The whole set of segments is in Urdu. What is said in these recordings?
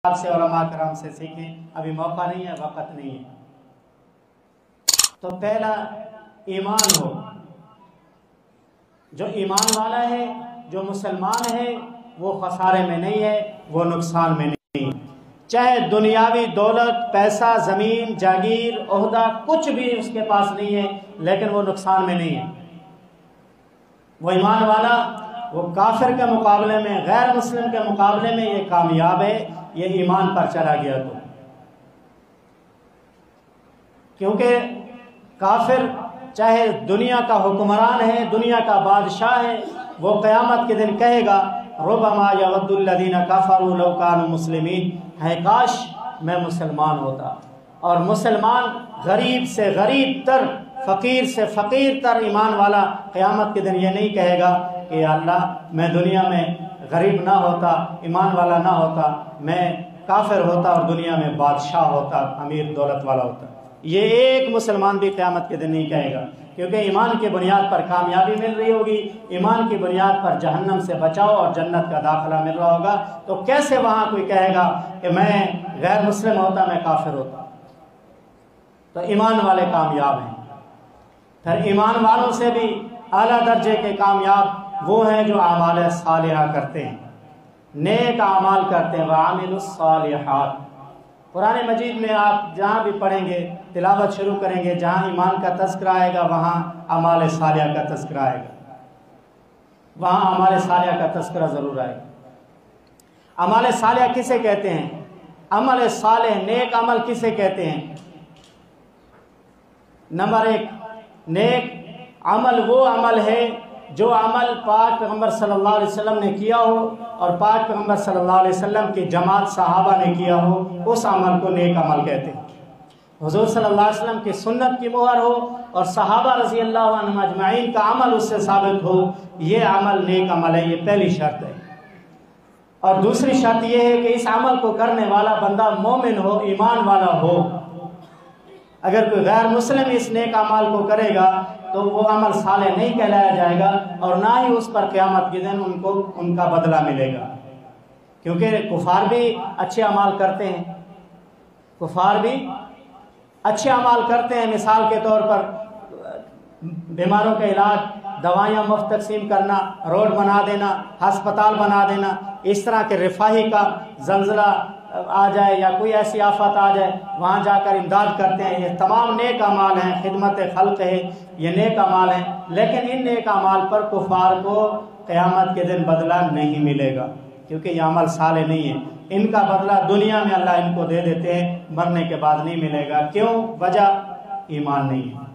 سے علماء کرام سے سیکھیں، ابھی موقع نہیں ہے، وقت نہیں ہے۔ تو پہلا ایمان ہو، جو ایمان والا ہے، جو مسلمان ہے، وہ خسارے میں نہیں ہے، وہ نقصان میں نہیں ہے۔ چاہے دنیاوی دولت، پیسہ، زمین، جاگیر، عہدہ کچھ بھی اس کے پاس نہیں ہے، لیکن وہ نقصان میں نہیں ہے۔ وہ ایمان والا، وہ کافر کے مقابلے میں، غیر مسلم کے مقابلے میں یہ کامیاب ہے، یہ ایمان پر چلا گیا تو۔ کیونکہ کافر چاہے دنیا کا حکمران ہے، دنیا کا بادشاہ ہے، وہ قیامت کے دن کہے گا ربما یود الذین کفروا لو کانوا مسلمین، ہے کاش میں مسلمان ہوتا۔ اور مسلمان غریب سے غریب تر، فقیر سے فقیر تر ایمان والا قیامت کے دن یہ نہیں کہے گا کہ اللہ میں دنیا میں غریب نہ ہوتا، ایمان والا نہ ہوتا، میں کافر ہوتا اور دنیا میں بادشاہ ہوتا، امیر دولت والا ہوتا۔ یہ ایک مسلمان بھی قیامت کے دن نہیں کہے گا، کیونکہ ایمان کی بنیاد پر کامیابی مل رہی ہوگی، ایمان کی بنیاد پر جہنم سے بچاؤ اور جنت کا داخلہ مل رہا ہوگا۔ تو کیسے وہاں کوئی کہے گا کہ میں غیر مسلم ہوتا، میں کافر ہوتا؟ تو ایمان والے کامیاب ہیں۔ پھر ایمان والوں سے بھی اعلیٰ درجے کے کامیاب وہ ہیں جو اعمال صالحہ کرتے ہیں، نیک اعمال کرتے ہیں۔ وَعَمِلُوا الصَّالِحَاتِ، قرآن مجید میں آپ جہاں بھی پڑھیں گے، تلاوت شروع کریں گے، جہاں ایمان کا تذکرہ آئے گا وہاں اعمال صالحہ کا تذکرہ آئے گا، وہاں اعمال صالحہ کا تذکرہ ضرور آئے گا۔ اعمال صالحہ کسے کہتے ہیں؟ عمل صالح، نیک عمل کسے کہتے ہیں؟ نمبر ایک، نیک عمل وہ عمل ہے جو عمل پاک پیغمبر صلی اللہ علیہ وسلم نے کیا ہو اور پاک پیغمبر صلی اللہ علیہ وسلم کی جماعت صحابہ نے کیا ہو، اس عمل کو نیک عمل کہتے ہیں۔ حضور صلی اللہ علیہ وسلم کی سنت کی مہر ہو اور صحابہ رضی اللہ عنہم اجمعین کا عمل اس سے ثابت ہو، یہ عمل نیک عمل ہے، یہ پہلی شرط ہے۔ اور دوسری شرط یہ ہے کہ اس عمل کو کرنے والا بندہ مومن ہو، ایمان والا ہو۔ اگر کوئی غیر مسلم اس نیک عمل کو کرے گا تو وہ عمل صالح نہیں کہلایا جائے گا، اور نہ ہی اس پر قیامت کے دن ان کو ان کا بدلہ ملے گا۔ کیونکہ کفار بھی اچھے اعمال کرتے ہیں، کفار بھی اچھے اعمال کرتے ہیں۔ مثال کے طور پر بیماروں کا علاج، دوائیاں مفت تقسیم کرنا، روڈ بنا دینا، ہسپتال بنا دینا، اس طرح کے رفاہی کا زلزلہ آ جائے یا کوئی ایسی آفت آ جائے وہاں جا کر امداد کرتے ہیں، یہ تمام نیک اعمال ہیں، خدمت خلق ہے، یہ نیک اعمال ہیں۔ لیکن ان نیک اعمال پر کفار کو قیامت کے دن بدلہ نہیں ملے گا، کیونکہ یہ عمل صالح نہیں ہے۔ ان کا بدلہ دنیا میں اللہ ان کو دے دیتے ہیں، مرنے کے بعد نہیں ملے گا۔ کیوں؟ وجہ ایمان نہیں ہے۔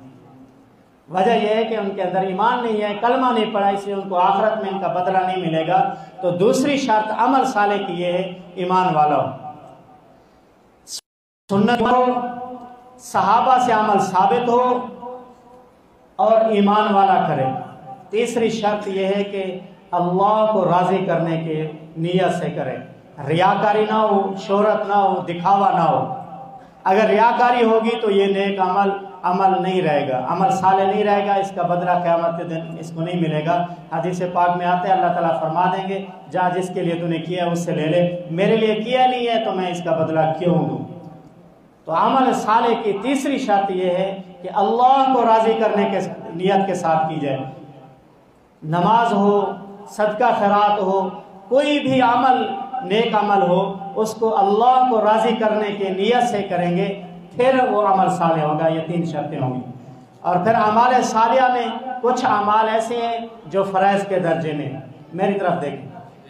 وجہ یہ ہے کہ ان کے اندر ایمان نہیں ہے، کلمہ نہیں پڑھا، اس لیے ان کو آخرت میں ان کا بدلہ نہیں ملے گا۔ تو دوسری شرط عمل صالح کی یہ ہے ایمان والا ہو، سنت ہو، صحابہ سے عمل ثابت ہو اور ایمان والا کرے۔ تیسری شرط یہ ہے کہ اللہ کو راضی کرنے کے نیت سے کرے، ریاکاری نہ ہو، شہرت نہ ہو، دکھاوا نہ ہو۔ اگر ریاکاری ہوگی تو یہ نیک عمل نہیں رہے گا، عمل صالح نہیں رہے گا، اس کا بدلہ قیامت کے دن اس کو نہیں ملے گا۔ حدیث پاک میں آتا ہے اللہ تعالیٰ فرما دیں گے جا جس کے لیے تو نے کیا اس سے لے لے، میرے لیے کیا نہیں ہے تو میں اس کا بدلہ کیوں دوں؟ تو عمل صالح کی تیسری شرط یہ ہے کہ اللہ کو راضی کرنے کے نیت کے ساتھ کی جائے۔ نماز ہو، صدقہ خیرات ہو، کوئی بھی عمل نیک عمل ہو، اس کو اللہ کو راضی کرنے کے نیت سے کریں گے، پھر وہ عمل صالح ہوگا۔ یہ تین شرطیں ہوں گی۔ اور پھر اعمال صالحہ میں کچھ اعمال ایسے ہیں جو فرائض کے درجے میں ہیں، میری طرف دیکھیں،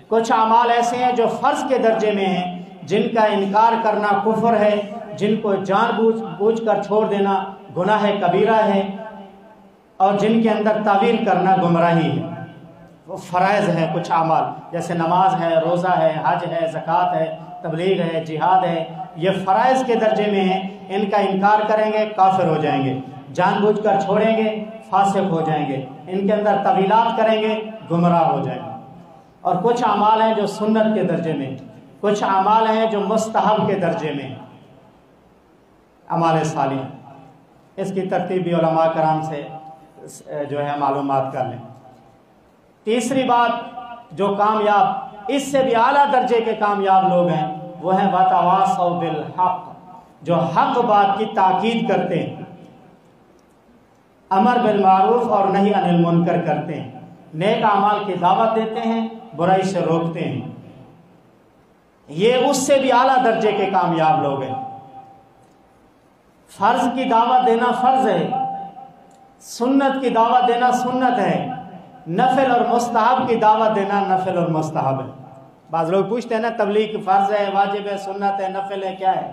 کچھ اعمال ایسے ہیں جو فرض کے درجے میں ہیں، جن کا انکار کرنا کفر ہے، جن کو جان بوجھ کر چھوڑ دینا گناہ کبیرہ ہے، اور جن کے اندر تعویل کرنا گمراہی ہے۔ وہ فرائض ہے کچھ اعمال، جیسے نماز ہے، روزہ ہے، حج ہے، زکوٰۃ ہے، تبلیغ ہے، جہاد ہے، یہ فرائض کے درجے میں ہیں۔ ان کا انکار کریں گے کافر ہو جائیں گے، جان بوجھ کر چھوڑیں گے فاسق ہو جائیں گے، ان کے اندر طویلات کریں گے گمراہ ہو جائیں گے۔ اور کچھ اعمال ہیں جو سنت کے درجے میں، کچھ اعمال ہیں جو مستحب کے درجے میں ہیں، اعمال صالح۔ اس کی ترتیب بھی علماء کرام سے جو ہے معلومات کر لیں۔ تیسری بات، جو کامیاب، اس سے بھی اعلیٰ درجے کے کامیاب لوگ ہیں، وہ ہیں وَتَوَاصَوْا بِالْحَقِّ، جو حق بات کی تاکید کرتے ہیں، امر بالمعروف اور نہی عن المنکر کرتے ہیں، نیک اعمال کی دعوت دیتے ہیں، برائی سے روکتے ہیں۔ یہ اس سے بھی اعلیٰ درجے کے کامیاب لوگ ہیں۔ فرض کی دعوت دینا فرض ہے، سنت کی دعوت دینا سنت ہے، نفل اور مستحب کی دعوت دینا نفل اور مستحب ہے۔ بعض لوگ پوچھتے ہیں نا تبلیغ فرض ہے، واجب ہے، سنت ہے، نفل ہے، کیا ہے؟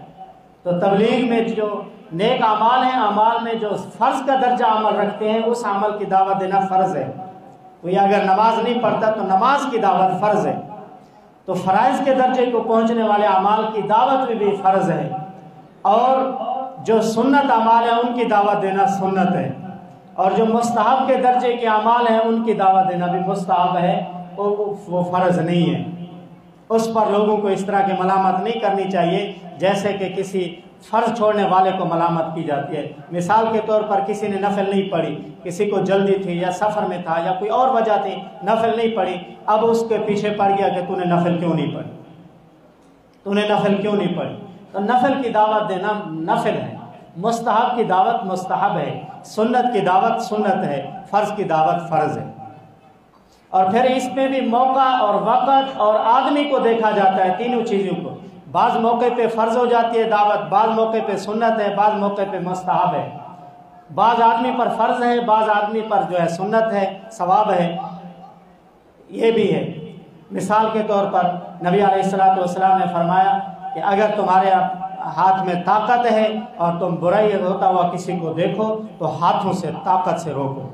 تو تبلیغ میں جو نیک اعمال ہیں، اعمال میں جو فرض کا درجہ عمل رکھتے ہیں، اس عمل کی دعوت دینا فرض ہے۔ کوئی اگر نماز نہیں پڑھتا تو نماز کی دعوت فرض ہے، تو فرائض کے درجے کو پہنچنے والے اعمال کی دعوت بھی فرض ہے، اور جو سنت اعمال ہیں ان کی دعوت دینا سنت ہے، اور جو مستحب کے درجے کے اعمال ہیں ان کی دعوت دینا بھی مستحب ہے، وہ فرض نہیں ہے۔ اس پر لوگوں کو اس طرح کی ملامت نہیں کرنی چاہیے جیسے کہ کسی فرض چھوڑنے والے کو ملامت کی جاتی ہے۔ مثال کے طور پر کسی نے نفل نہیں پڑھی، کسی کو جلدی تھی یا سفر میں تھا یا کوئی اور وجہ تھی، نفل نہیں پڑھی، اب اس کے پیچھے پڑ گیا کہ تو نے نفل کیوں نہیں پڑھی، تو نے نفل کیوں نہیں پڑھی؟ تو نفل کی دعوت دینا نفل ہے، مستحب کی دعوت مستحب ہے، سنت کی دعوت سنت ہے، فرض کی دعوت فرض ہے۔ اور پھر اس میں بھی موقع اور وقت اور آدمی کو دیکھا جاتا ہے، تینوں چیزوں کو۔ بعض موقع پہ فرض ہو جاتی ہے دعوت، بعض موقع پہ سنت ہے، بعض موقع پہ مستحب ہے، بعض آدمی پر فرض ہے، بعض آدمی پر جو ہے سنت ہے، ثواب ہے، یہ بھی ہے۔ مثال کے طور پر نبی علیہ السلام نے فرمایا کہ اگر تمہارے ہاتھ میں طاقت ہے اور تم برائی ہوتا ہوا کسی کو دیکھو تو ہاتھوں سے طاقت سے روکو۔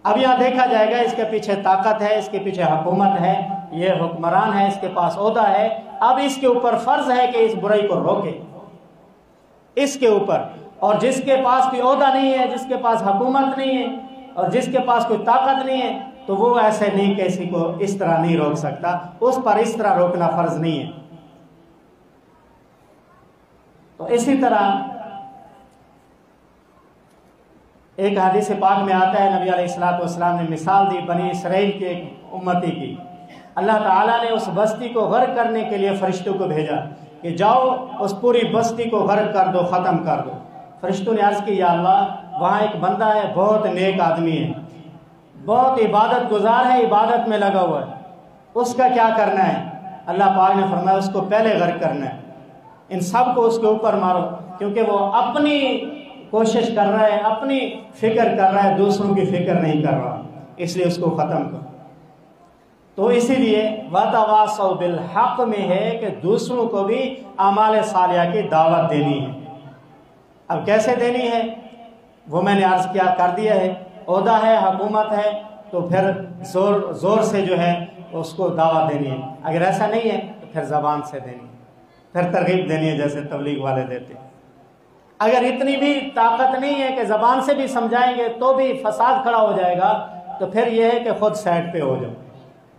اب یہاں دیکھا جائے گا اس کے پیچھے طاقت ہے، اس کے پیچھے حکومت ہے، یہ حکمران ہے، اس کے پاس عہدہ ہے، اب اس کے اوپر فرض ہے کہ اس برائی کو روکے، اس کے اوپر۔ اور جس کے پاس کوئی عہدہ نہیں ہے، جس کے پاس حکومت نہیں ہے اور جس کے پاس کوئی طاقت نہیں ہے، تو وہ ایسے نہیں کہ کسی کو اس طرح نہیں روک سکتا، اس پر اس طرح روکنا فرض نہیں ہے۔ تو اسی طرح ایک حدیث پاک میں آتا ہے، نبی علیہ السلام نے مثال دی بنی اسرائیل کی ایک امتی کی۔ اللہ تعالیٰ نے اس بستی کو غرق کرنے کے لیے فرشتوں کو بھیجا کہ جاؤ اس پوری بستی کو غرق کر دو، ختم کر دو۔ فرشتوں نے عرض کی یا اللہ وہاں ایک بندہ ہے، بہت نیک آدمی ہے، بہت عبادت گزار ہے، عبادت میں لگا ہوا ہے، اس کا کیا کرنا ہے؟ اللہ پاک نے فرمایا اس کو پہلے غرق کرنا ہے، ان سب کو اس کے اوپر مارو، کیونکہ وہ اپنی کوشش کر رہا ہے، اپنی فکر کر رہا ہے، دوسروں کی فکر نہیں کر رہا، اس لیے اس کو ختم کرو۔ تو اسی لیے وَتَوَاصَوْا بِالْحَقِّ میں ہے کہ دوسروں کو بھی اعمال صالحہ کی دعوت دینی ہے۔ اب کیسے دینی ہے وہ میں نے عرض کیا کر دیا ہے، عہدہ ہے، حکومت ہے، تو پھر زور سے جو ہے اس کو دعوت دینی ہے۔ اگر ایسا نہیں ہے تو پھر زبان سے دینی ہے، پھر ترغیب دینی ہے جیسے تبلیغ والے دیتے ہیں۔ اگر اتنی بھی طاقت نہیں ہے کہ زبان سے بھی سمجھائیں گے تو بھی فساد کھڑا ہو جائے گا، تو پھر یہ ہے کہ خود سائڈ پہ ہو جاؤ،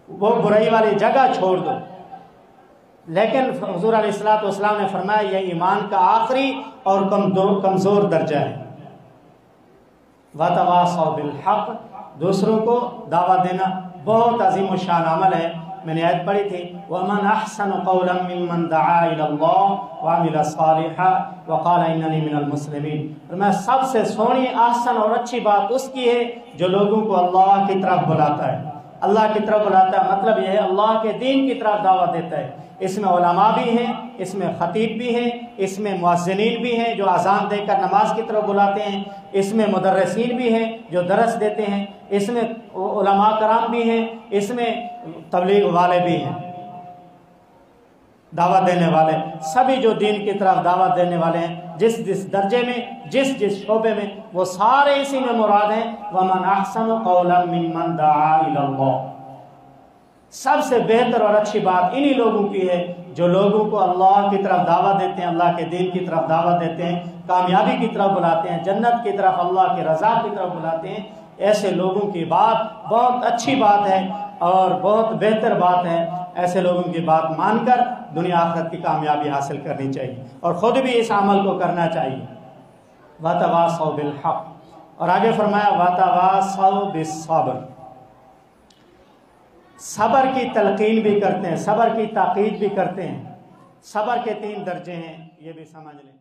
وہ برائی والی جگہ چھوڑ دو۔ لیکن حضور علیہ السلام نے فرمایا یہ ایمان کا آخری اور کمزور درجہ ہے۔ وَتَوَاصَوْا بِالْحَقِّ، دوسروں کو دعوت دینا بہت عظیم الشان عمل ہے۔ میں نے آیت پڑھی تھی وَمَنْ أَحْسَنُ قَوْلًا مِّمَّنْ دَعَا إِلَى اللَّهِ وَعَمِلَ صَالِحًا وَقَالَ إِنَّنِي مِنَ الْمُسْلِمِينَ۔ میں سب سے سونی، احسن اور اچھی بات اس کی ہے جو لوگوں کو اللہ کی طرف بلاتا ہے، اللہ کی طرف بلاتا ہے، مطلب یہ ہے اللہ کے دین کی طرف دعوت دیتا ہے۔ اس میں علماء بھی ہیں، اس میں خطیب بھی ہیں، اس میں مؤذنین بھی ہیں جو اذان دے کر نماز کی طرف بلاتے ہیں، اس میں مدرسین بھی ہیں جو درس دیتے ہیں، اس میں علماء کرام بھی ہیں، اس میں تبلیغ والے بھی ہیں، دعوت دینے والے، سبھی جو دین کی طرف دعوت دینے والے ہیں، جس درجے میں، جس شعبے میں، وہ سارے اسی میں مراد ہیں۔ وَمَنْ أَحْسَنُ قَوْلًا مِّمَّنْ دَعَا إِلَى اللَّهِ، سب سے بہتر اور اچھی بات انہی لوگوں کی ہے جو لوگوں کو اللہ کی طرف دعوت دیتے ہیں، اللہ کے دین کی طرف دعوت دیتے ہیں، کامیابی کی طرف بلاتے ہیں، جنت کی طرف، اللہ کی رضا کی طرف بلاتے ہیں۔ ایسے لوگوں کی بات بہت اچھی بات ہے اور بہت بہتر بات ہے۔ ایسے لوگوں کی بات مان کر دنیا آخرت کی کامیابی حاصل کرنی چاہیے اور خود بھی اس عمل کو کرنا چاہیے۔ وَتَوَاصَوْا بِالْحَقِّ، اور آگے فرمایا وَتَوَاصَوْا بِالصَّبْرِ، صبر کی تلقین بھی کرتے ہیں، صبر کی تاکید بھی کرتے ہیں۔ صبر کے 3 درجے ہیں، یہ بھی سمجھ لیں۔